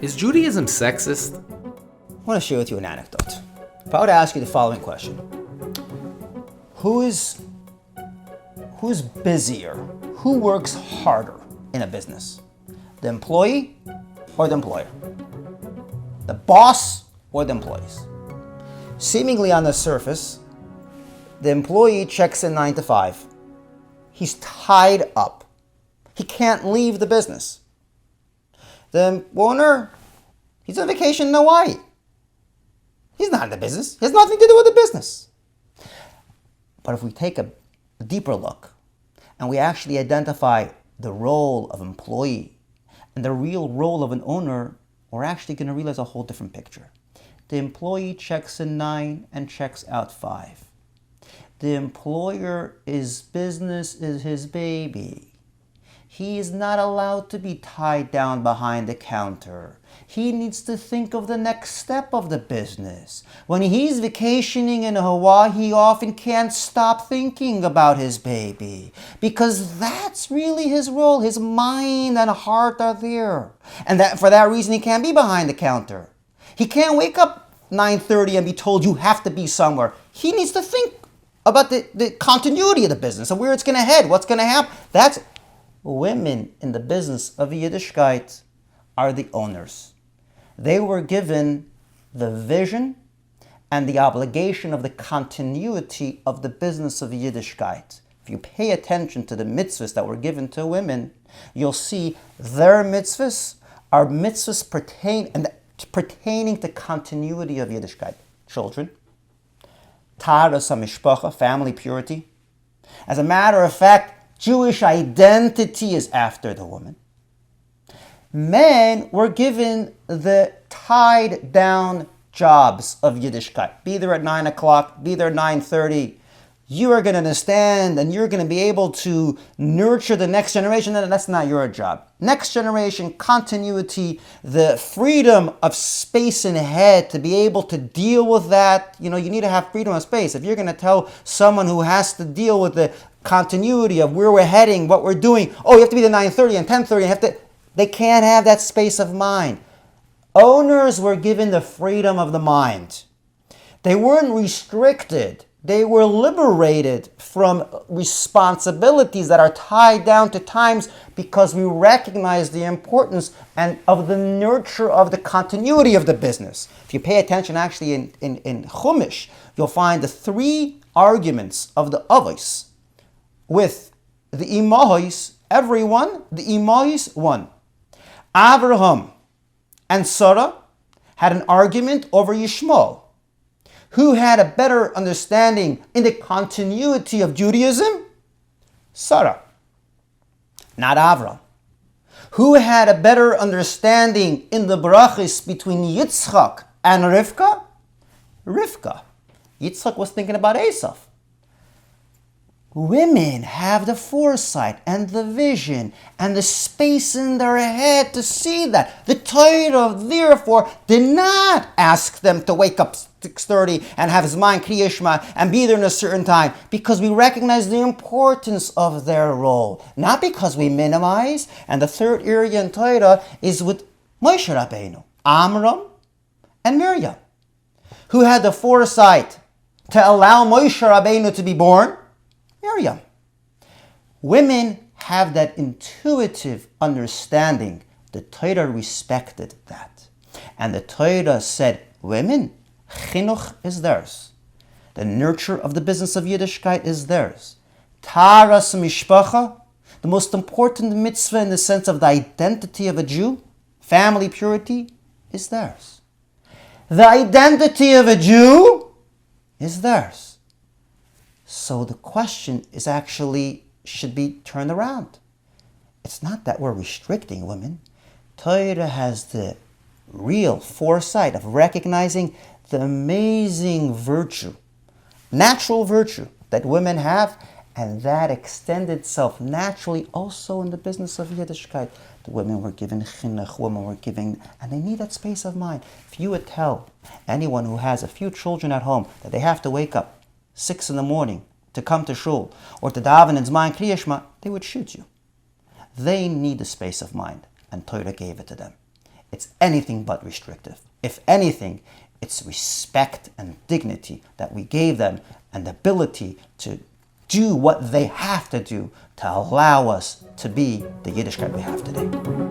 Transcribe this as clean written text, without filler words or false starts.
Is Judaism sexist? I want to share with you an anecdote. If I were to ask you the following question, who's busier? Who works harder in a business? The employee or the employer? The boss or the employees? Seemingly on the surface, the employee checks in 9 to 5. He's tied up. He can't leave the business. The owner, he's on vacation in Hawaii. He's not in the business. He has nothing to do with the business. But if we take a deeper look and we actually identify the role of employee and the real role of an owner, we're actually going to realize a whole different picture. The employee checks in 9 and checks out 5. The employer, his business is his baby. He is not allowed to be tied down behind the counter. He needs to think of the next step of the business. When he's vacationing in Hawaii, he often can't stop thinking about his baby because that's really his role. His mind and heart are there. And for that reason, he can't be behind the counter. He can't wake up 9:30 and be told you have to be somewhere. He needs to think about the continuity of the business and where it's going to head, what's going to happen. That's women in the business of Yiddishkeit are the owners. They were given the vision and the obligation of the continuity of the business of Yiddishkeit. If you pay attention to the mitzvahs that were given to women, you'll see their mitzvahs are mitzvahs pertaining to continuity of Yiddishkeit. Children, Taras HaMishpacha, family purity. As a matter of fact, Jewish identity is after the woman. Men were given the tied down jobs of Yiddishkeit. Be there at 9 o'clock, be there at 9:30. You are going to understand and you're going to be able to nurture the next generation. And that's not your job. Next generation, continuity, the freedom of space and head to be able to deal with that. You need to have freedom of space. If you're going to tell someone who has to deal with the continuity of where we're heading, what we're doing, you have to be the 9:30 and 10:30, they can't have that space of mind. Owners were given the freedom of the mind. They weren't restricted. They were liberated from responsibilities that are tied down to times because we recognize the importance and of the nurture of the continuity of the business. If you pay attention actually in Chumash, you'll find the 3 arguments of the Avos with the Imahos, everyone, the Imahos won. Avraham and Sarah had an argument over Yishmael. Who had a better understanding in the continuity of Judaism? Sarah, not Avraham. Who had a better understanding in the brachis between Yitzchak and Rivka? Rivka. Yitzchak was thinking about Esav. Women have the foresight and the vision and the space in their head to see that. The Torah, therefore, did not ask them to wake up 6:30 and have Zman Kriya Shema and be there in a certain time because we recognize the importance of their role, not because we minimize. And the third area in Torah is with Moshe Rabbeinu, Amram and Miriam, who had the foresight to allow Moshe Rabbeinu to be born. Miriam. Women have that intuitive understanding. The Torah respected that. And the Torah said, women, chinuch is theirs. The nurture of the business of Yiddishkeit is theirs. Taras mishpacha, the most important mitzvah in the sense of the identity of a Jew, family purity, is theirs. The identity of a Jew is theirs. So the question is actually should be turned around. It's not that we're restricting women. Torah has the real foresight of recognizing the amazing virtue, natural virtue that women have, and that extended itself naturally also in the business of Yiddishkeit. The women were given chinuch, women were given, and they need that space of mind. If you would tell anyone who has a few children at home that they have to wake up 6 a.m. to come to shul or to daven in Zman Kriya Shema, they would shoot you. They need the space of mind, and Torah gave it to them. it's anything but restrictive. If anything, it's respect and dignity that we gave them and the ability to do what they have to do to allow us to be the Yiddishkeit we have today.